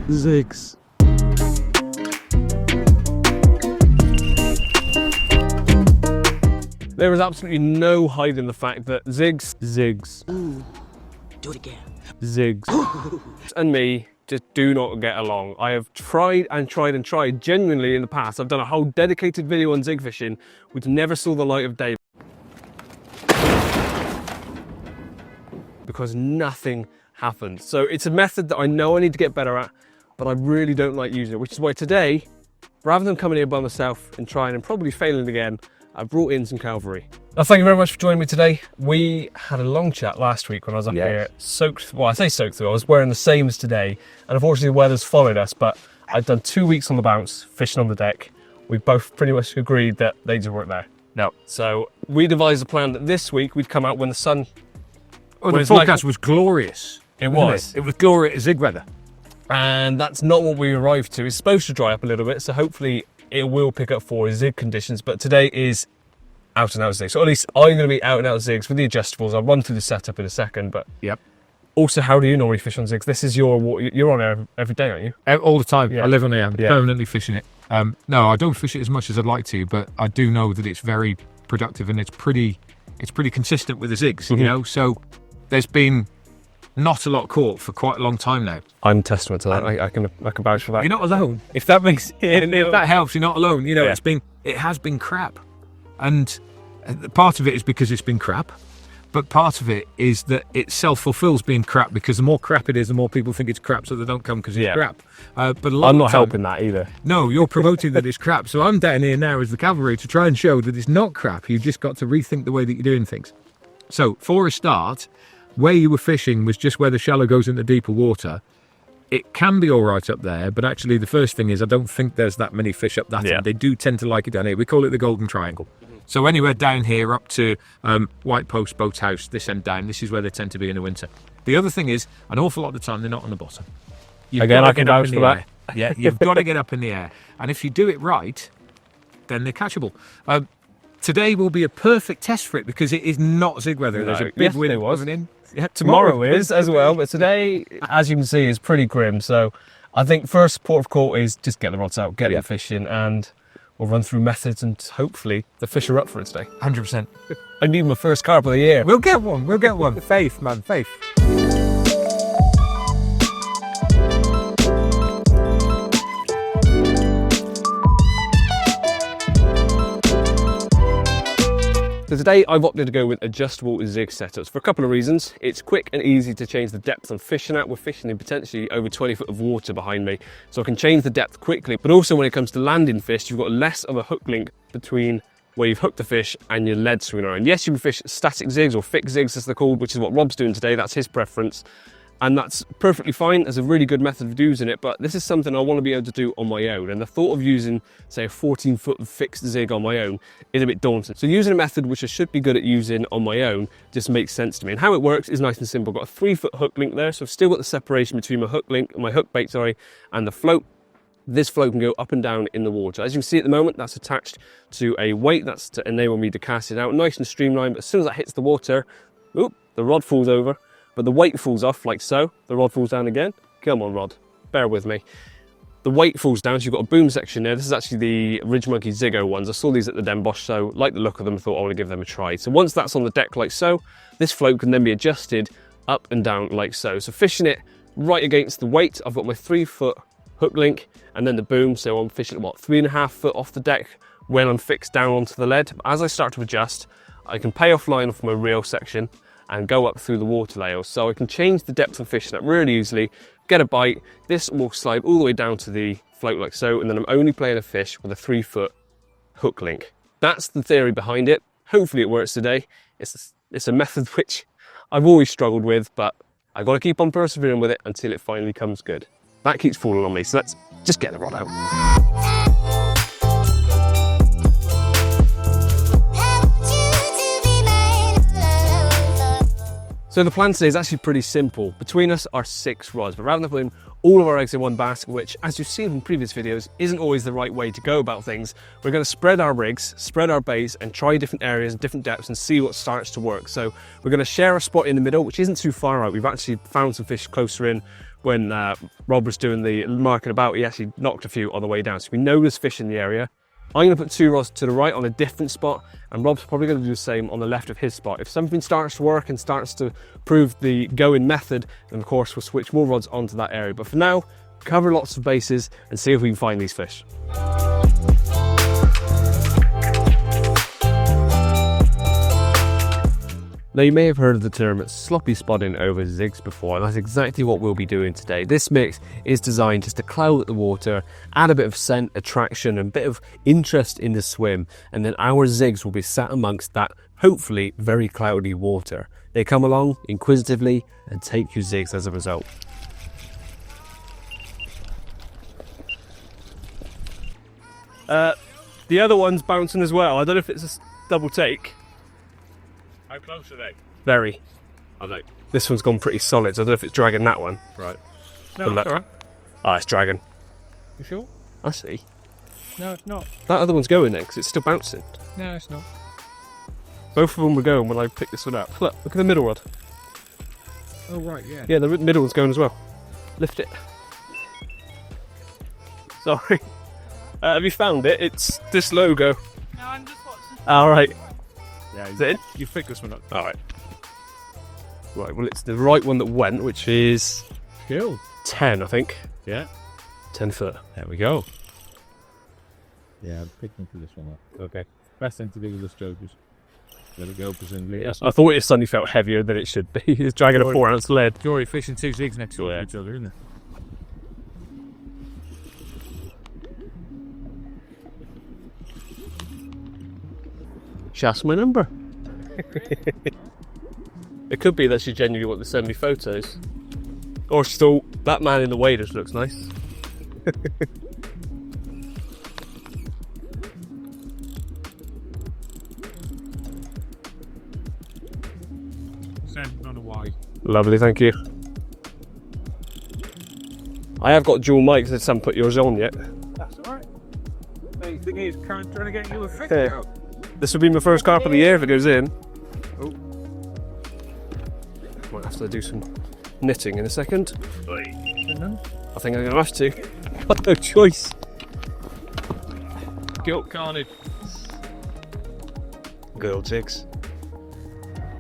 Zigs. There is absolutely no hiding the fact that Zigs, Ooh, do it again. Zigs, and me just do not get along. I have tried and tried and tried genuinely in the past. I've done a whole dedicated video on zig fishing, which never saw the light of day because nothing happened. So it's a method that I know I need to get better at, but I really don't like using it, which is why today, rather than coming here by myself and trying and probably failing again, I brought in some cavalry. Well, thank you very much for joining me today. We had a long chat last week when I was up here, soaked, well I say soaked through, I was wearing the same as today, and unfortunately the weather's followed us, but I'd done 2 weeks on the bounce, fishing on the deck. We both pretty much agreed that they just weren't there. No. So we devised a plan that this week we'd come out when the sun... Oh, the forecast was glorious. It was. It was glorious zig weather. And that's not what we arrived to. It's supposed to dry up a little bit, so hopefully it will pick up for zig conditions, but today is out and out zigs. So at least I'm going to be out and out zigs with the adjustables. I'll run through the setup in a second, but yep. Also, how do you normally fish on zigs? This is you're on there every day, aren't you? All the time. Yeah. I live on there. I'm permanently fishing it. No, I don't fish it as much as I'd like to, but I do know that it's very productive and it's pretty consistent with the zigs, you know. So there's been not a lot caught for quite a long time now. I'm testament to that. I can vouch for that. You're not alone. If that makes if that helps, you're not alone. You know, it has been crap, and part of it is because it's been crap, but part of it is that it self-fulfills being crap, because the more crap it is, the more people think it's crap, so they don't come because it's crap. But I'm not helping that either. No, you're promoting that it's crap. So I'm down here now as the cavalry to try and show that it's not crap. You've just got to rethink the way that you're doing things. So for a start, where you were fishing was just where the shallow goes into deeper water. It can be all right up there, but actually the first thing is I don't think there's that many fish up that end. They do tend to like it down here. We call it the Golden Triangle. So anywhere down here up to White Post, Boathouse, this end down, this is where they tend to be in the winter. The other thing is, an awful lot of the time they're not on the bottom. Again, I can vouch for that. Yeah, you've got to get up in the air. And if you do it right, then they're catchable. Today will be a perfect test for it because it is not zig weather. There's a big wind coming in. Yeah, tomorrow is as well, but today, as you can see, is pretty grim. So I think first port of call is just get the rods out, get the fish in, and we'll run through methods, and hopefully the fish are up for it today. 100%. I need my first carp of the year. We'll get one. We'll get one. Faith, man, faith. So today I've opted to go with adjustable zig setups for a couple of reasons. It's quick and easy to change the depth I'm fishing at. We're fishing in potentially over 20 foot of water behind me, so I can change the depth quickly. But also when it comes to landing fish, you've got less of a hook link between where you've hooked the fish and your lead swinging around. Yes, you can fish static zigs or fixed zigs as they're called, which is what Rob's doing today. That's his preference. And that's perfectly fine. There's a really good method of using it, but this is something I want to be able to do on my own. And the thought of using, say, a 14-foot fixed zig on my own is a bit daunting. So using a method which I should be good at using on my own just makes sense to me. And how it works is nice and simple. I've got a 3-foot hook link there, so I've still got the separation between my hook bait, and the float. This float can go up and down in the water. As you can see at the moment, that's attached to a weight. That's to enable me to cast it out nice and streamlined. But as soon as that hits the water, oop, the rod falls over. But the weight falls off like so. The rod falls down again. Come on, rod, bear with me. The weight falls down, so you've got a boom section there. This is actually the Ridge Monkey Ziggo ones. I saw these at the Den Bosch, so like the look of them, I thought I want to give them a try. So once that's on the deck like so, this float can then be adjusted up and down like so. So fishing it right against the weight, I've got my 3-foot hook link and then the boom. So I'm fishing at what, 3.5 foot off the deck when I'm fixed down onto the lead. As I start to adjust, I can pay off line off my reel section and go up through the water layers. So I can change the depth of fishing up really easily, get a bite. This will slide all the way down to the float like so, and then I'm only playing a fish with a 3-foot hook link. That's the theory behind it. Hopefully it works today. It's a method which I've always struggled with, but I've got to keep on persevering with it until it finally comes good. That keeps falling on me, so let's just get the rod out. So the plan today is actually pretty simple. Between us are 6 rods, but rather than putting all of our eggs in one basket, which, as you've seen in previous videos, isn't always the right way to go about things, we're going to spread our rigs, spread our baits, and try different areas and different depths and see what starts to work. So we're going to share a spot in the middle, which isn't too far out. We've actually found some fish closer in. When Rob was doing the marking about, he actually knocked a few on the way down. So we know there's fish in the area. I'm going to put 2 rods to the right on a different spot, and Rob's probably going to do the same on the left of his spot. If something starts to work and starts to prove the going method, then of course we'll switch more rods onto that area. But for now, cover lots of bases and see if we can find these fish. Now you may have heard of the term sloppy spotting over zigs before, and that's exactly what we'll be doing today. This mix is designed just to cloud the water, add a bit of scent, attraction, and a bit of interest in the swim, and then our zigs will be sat amongst that hopefully very cloudy water. They come along inquisitively and take your zigs as a result. The other one's bouncing as well. I don't know if it's a double take. How close are they? Very. Are they? This one's gone pretty solid, so I don't know if it's dragging that one. Right. Good No, luck. it's alright. Ah, it's dragging. You sure? I see. No, it's not. That other one's going then, because it's still bouncing. No, it's not. Both of them were going when I picked this one up. Look at the middle rod. Oh, right, yeah. Yeah, the middle one's going as well. Lift it. Sorry. Have you found it? It's this logo. No, I'm just watching. Alright. Yeah, Is it in? You pick this one up. Alright. Right, well it's the right one that went, which is Cool. 10, I think. Yeah. 10 foot. There we go. Yeah, I'm picking for this one up. Okay. Best thing to do with the strokers. Let it go, presumably. Yes, I thought it suddenly felt heavier than it should be. It's dragging a 4-ounce lead. Jory fishing 2 zigs next to Yeah. each other, isn't it? She asked my number. It could be that she genuinely wanted to send me photos. Or she thought, that man in the waders looks nice. Send on a Y. Lovely, thank you. I have got dual mics, I just haven't put yours on yet. That's alright. The thing is, trying to get you a fish Okay. out. This will be my first carp of the year if it goes in. Oh. Might have to do some knitting in a second. I think I'm going to have to. Got no choice. Guilt carnage. Good old jigs.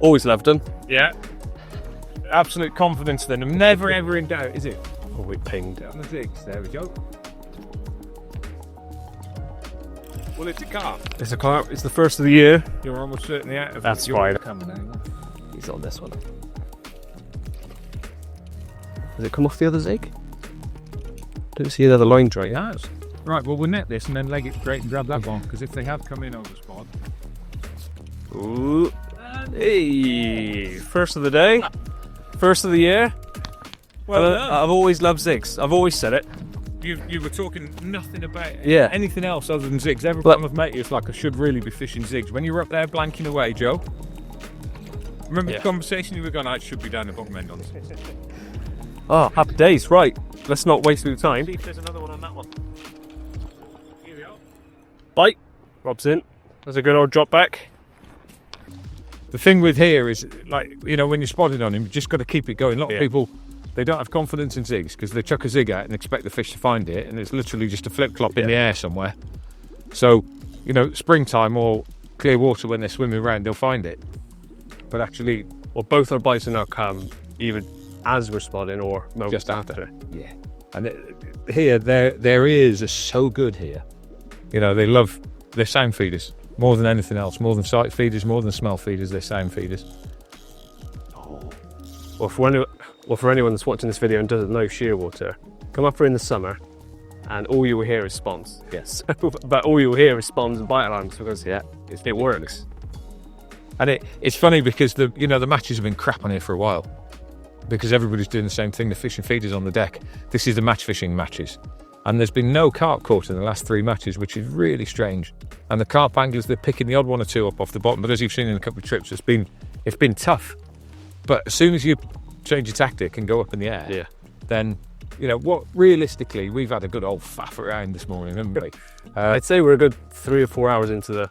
Always loved them. Yeah. Absolute confidence in them. Never ever in doubt, is it? Oh, we pinged. On the zigs. There we go. Well, it's a carp. It's a carp. It's the first of the year. You're almost certainly out of That's it. fine. You're coming out. He's on this one. Has it come off the other zig? Don't see the other line drain. It has. Right, well, we'll net this and then leg it straight and grab that one, because if they have come in over spot. Ooh. Hey, first of the day. First of the year. Well done. I've always loved zigs. I've always said it. You were talking nothing about Yeah. anything else other than zigs. Every But- time I've met you, it's like I should really be fishing zigs. When you were up there blanking away, Joe, remember Yeah. the conversation you were going, I should be down the bottom end on this. Oh, happy days. Right. Let's not waste any time. See if there's another one on that one. Here we are. Bite. Rob's in. There's a good old drop back. The thing with here is, like, you know, when you're spotted on him, you just got to keep it going. A lot of Yeah. people, they don't have confidence in zigs because they chuck a zig out and expect the fish to find it, and it's literally just a flip-flop in the air somewhere. So, you know, springtime or clear water when they're swimming around, they'll find it. But actually, Well, both our bites will now come either as we're spotting or moments just after. Yeah. And here, their ears are so good here. You know, they're sound feeders more than anything else, more than sight feeders, more than smell feeders. They're sound feeders. Well, for anyone that's watching this video and doesn't know shearwater, come up here in the summer and all you will hear is spawns. Yes. But all you'll hear is spawns and bite alarms because, yeah, it works. And it's funny because the matches have been crap on here for a while because everybody's doing the same thing. The fishing feeders on the deck. This is the match fishing matches. And there's been no carp caught in the last 3 matches, which is really strange. And the carp anglers, they're picking the odd one or two up off the bottom. But as you've seen in a couple of trips, it's been tough. But as soon as you change your tactic and go up in the air, Yeah. then, what realistically, we've had a good old faff around this morning, haven't we? I'd say we're a good 3 or 4 hours into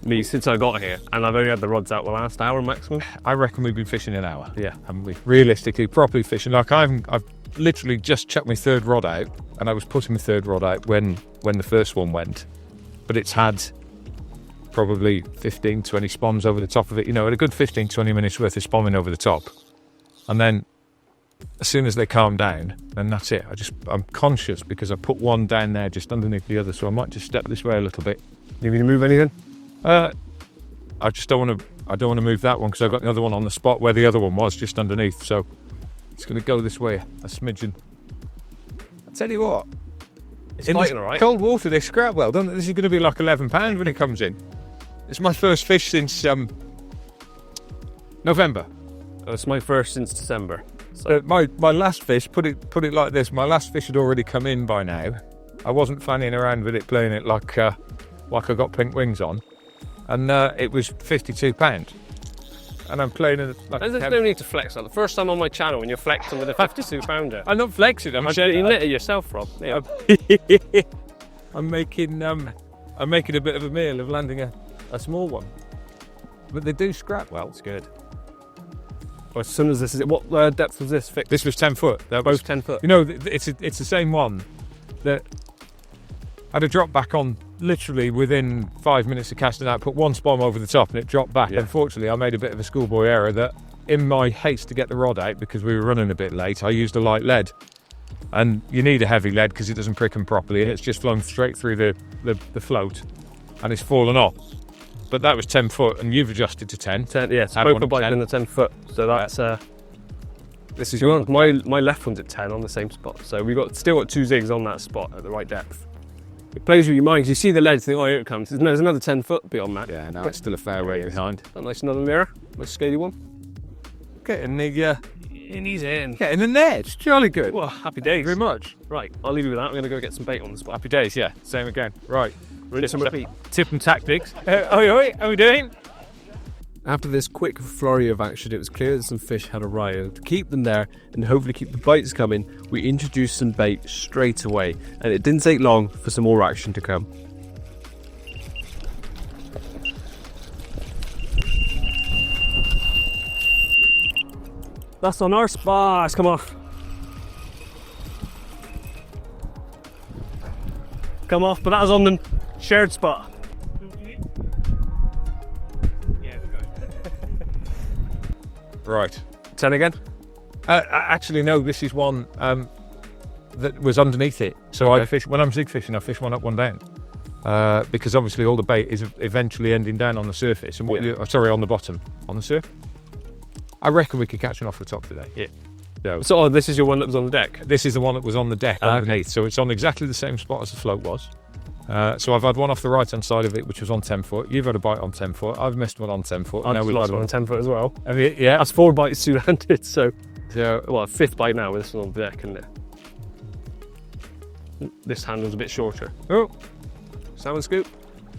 me since I got here, and I've only had the rods out the last hour maximum. I reckon we've been fishing an hour. Yeah. Haven't we? Realistically, properly fishing. Like I've literally just chucked my third rod out, and I was putting my third rod out when the first one went. But it's had probably 15, 20 spawns over the top of it. A good 15, 20 minutes worth of spawning over the top. And then as soon as they calm down, then that's it. I'm conscious because I put one down there just underneath the other, so I might just step this way a little bit. Need me to move anything? I just don't want to move that one because I've got the other one on the spot where the other one was, just underneath. So it's going to go this way a smidgen. I tell you what, It's fighting all right. Cold water, they scrap well, don't they? This is going to be like £11 when it comes in. It's my first fish since November. It's my first since December. So My last fish, put it like this, my last fish had already come in by now. I wasn't fanning around with it, playing it like I got pink wings on. And it was £52. And I'm playing it like there's no need to flex that. The first time on my channel when you're flexing with a 52 pounder. I'm not flexing, I'm You lit it yourself, Rob. Yeah. I'm making a bit of a meal of landing a small one. But they do scrap well. It's good. Well, as soon as this is what depth was this fixed? This was 10 foot. They're both 10 foot. It's the same one that I had a drop back on literally within 5 minutes of casting out, put one spawn over the top and it dropped back. Yeah. Unfortunately, I made a bit of a schoolboy error that in my haste to get the rod out, because we were running a bit late, I used a light lead. And you need a heavy lead because it doesn't prick them properly, and it's just flown straight through the float and it's fallen off. But that was 10 foot and you've adjusted to 10. 10, yeah, it's Had both one are at biting 10. in the 10 foot. So that's This is my left one's at 10 on the same spot. So we've still got 2 zigs on that spot at the right depth. It plays with your mind. You see the lead, you think, oh, here it comes. There's another 10 foot beyond that. Yeah, no, it's still a fair way behind. That nice another mirror, nice scaly one. Getting the And he's in. getting the net. It's jolly good. Well, happy days. Very much. Right, I'll leave you with that. I'm going to go get some bait on the spot. Happy days, yeah. Same again. Right. Really some repeat. Tip and tactics. Oi, how we doing? After this quick flurry of action, it was clear that some fish had arrived. To keep them there and hopefully keep the bites coming, we introduced some bait straight away, and it didn't take long for some more action to come. That's on our spot. Come off. Come off, but that was on the shared spot. Right. 10 again? Actually, no, this is one that was underneath it. So Okay. I fish, when I'm zig fishing, I fish one up, one down. Because obviously all the bait is eventually ending down on the surface. And on the bottom. On the surface? I reckon we could catch one off the top today. Yeah. So this is your one that was on the deck? This is the one that was on the deck Okay. underneath. So it's on exactly the same spot as the float was. So I've had one off the right-hand side of it, which was on 10 foot. You've had a bite on 10 foot. I've missed one on 10 foot. I've Now we've lost had one on 10 foot as well. Have you? Yeah. That's 4 bites two-handed, so well, 5th bite now with this one on the deck, isn't it? This handle's a bit shorter. Oh, Salmon scoop?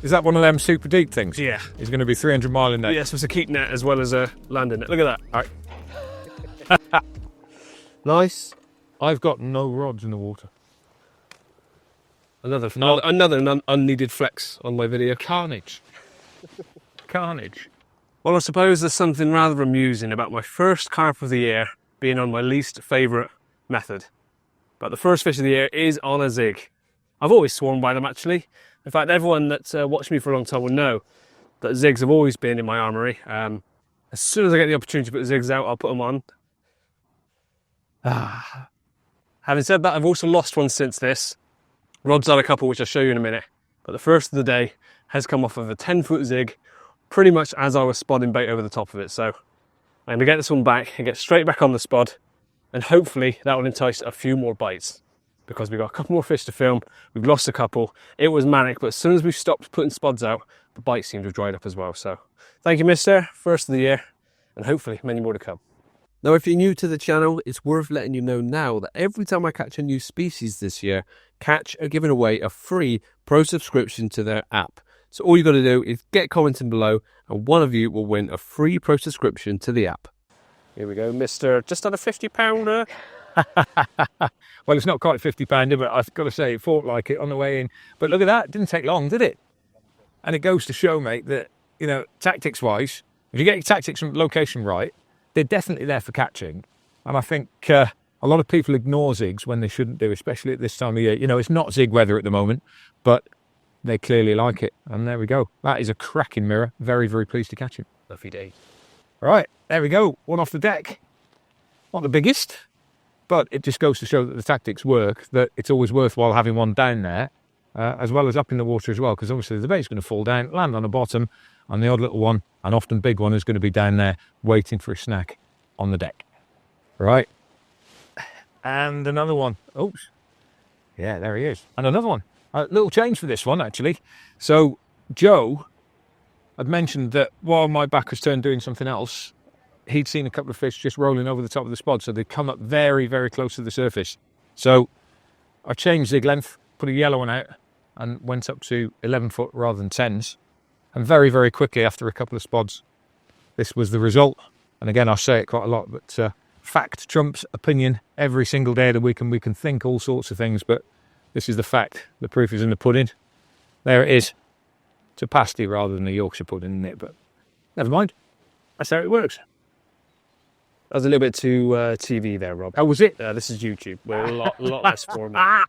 is that one of them super deep things? Yeah. It's going to be 300 mile in there. Yeah, so it's a keep net as well as a landing net. Look at that. All right. Nice. I've got no rods in the water. Another No. unneeded flex on my video. Carnage. Carnage. Well, I suppose there's something rather amusing about my first carp of the year being on my least favourite method. But the first fish of the year is on a zig. I've always sworn by them, actually. In fact, everyone that's watched me for a long time will know that zigs have always been in my armoury. As soon as I get the opportunity to put the zigs out, I'll put them on. Having said that, I've also lost one since this. Rob's had a couple, which I'll show you in a minute. But the first of the day has come off of a 10-foot zig, pretty much as I was spodding bait over the top of it. So I'm going to get this one back and get straight back on the spod. And hopefully that will entice a few more bites. Because we've got a couple more fish to film. We've lost a couple. It was manic, but as soon as we've stopped putting spods out, the bites seem to have dried up as well. So thank you, mister. First of the year. And hopefully many more to come. Now, if you're new to the channel, it's worth letting you know now that every time I catch a new species this year, Catch are giving away a free pro subscription to their app. So all you got to do is get commenting below and one of you will win a free pro subscription to the app. Here we go, Mr. Just under 50 pounder. Well, it's not quite 50 pounder, but I've got to say it fought like it on the way in. But look at that, it didn't take long, did it? And it goes to show, mate, that, you know, tactics-wise, if you get your tactics and location right, they're definitely there for catching. And I think a lot of people ignore zigs when they shouldn't do, especially at this time of year. You know, it's not zig weather at the moment, but they clearly like it. And there we go. That is a cracking mirror. Very, very pleased to catch him. Lovely day. Right, there we go. One off the deck. Not the biggest, but it just goes to show that the tactics work, that it's always worthwhile having one down there, as well as up in the water as well, because obviously the bait's going to fall down, land on the bottom, and the odd little one, and often big one, is going to be down there waiting for a snack on the deck. Right. And another one. Oops. Yeah, there he is. And another one. A little change for this one, actually. So, Joe had mentioned that while my back was turned doing something else, he'd seen a couple of fish just rolling over the top of the spot, so they'd come up very, very close to the surface. So, I changed zig length, put a yellow one out, and went up to 11 foot rather than 10s. And very, very quickly, after a couple of spots, this was the result. And again, I say it quite a lot, but fact trumps opinion every single day of the week, and we can think all sorts of things, but this is the fact. The proof is in the pudding. There it is. It's a pasty rather than a Yorkshire pudding, isn't it? But never mind. That's how it works. That was a little bit too TV there, Rob. How was it? This is YouTube. We're a lot less formal.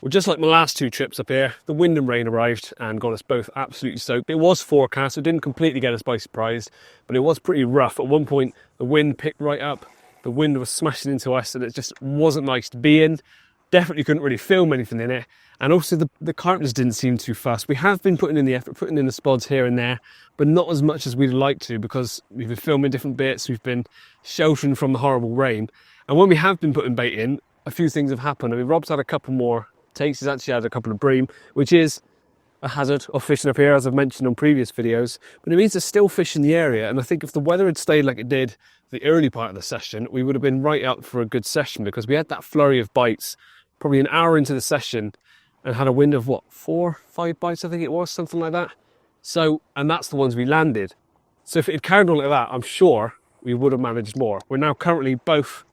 Well, just like my last two trips up here, the wind and rain arrived and got us both absolutely soaked. It was forecast, so it didn't completely get us by surprise, but it was pretty rough. At one point, the wind picked right up. The wind was smashing into us, and it just wasn't nice to be in. Definitely couldn't really film anything in it. And also, the carp just didn't seem too fast. We have been putting in the effort, putting in the spods here and there, but not as much as we'd like to, because we've been filming different bits. We've been sheltering from the horrible rain. And when we have been putting bait in, a few things have happened. I mean, Rob's had a couple more takes. He's actually had a couple of bream, which is a hazard of fishing up here, as I've mentioned on previous videos. But it means there's still fish in the area. And I think if the weather had stayed like it did the early part of the session, we would have been right out for a good session, because we had that flurry of bites probably an hour into the session and had a wind of what, 4, 5 bites, I think it was, something like that. So, and that's the ones we landed. So if it had carried on like that, I'm sure we would have managed more. We're now currently both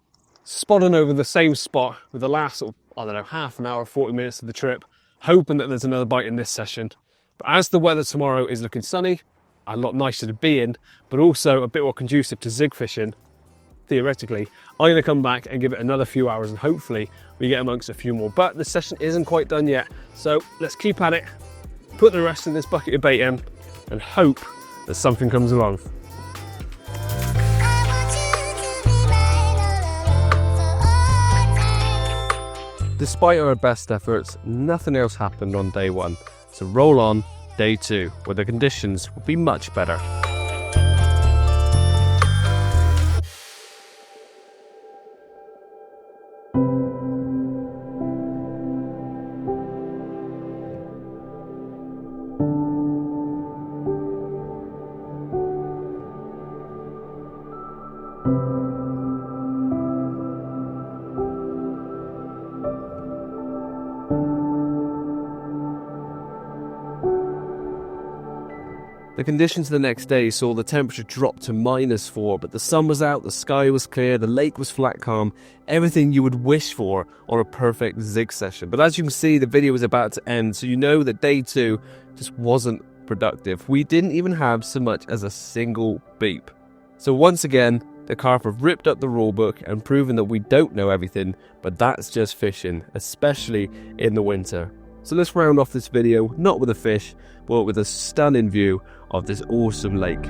spotting over the same spot with the last sort of, I don't know, half an hour, 40 minutes of the trip, hoping that there's another bite in this session. But as the weather tomorrow is looking sunny, a lot nicer to be in, but also a bit more conducive to zig fishing, theoretically, I'm going to come back and give it another few hours, and hopefully we get amongst a few more. But the session isn't quite done yet, so let's keep at it, put the rest of this bucket of bait in, and hope that something comes along. Despite our best efforts, nothing else happened on day one. So roll on day 2, where the conditions will be much better. The conditions the next day saw the temperature drop to -4, but the sun was out, the sky was clear, the lake was flat calm, everything you would wish for on a perfect zig session. But as you can see, the video was about to end, so you know that day 2 just wasn't productive. We didn't even have so much as a single beep. So once again, the carp have ripped up the rulebook and proven that we don't know everything, but that's just fishing, especially in the winter. So let's round off this video, not with a fish, but with a stunning view of this awesome lake.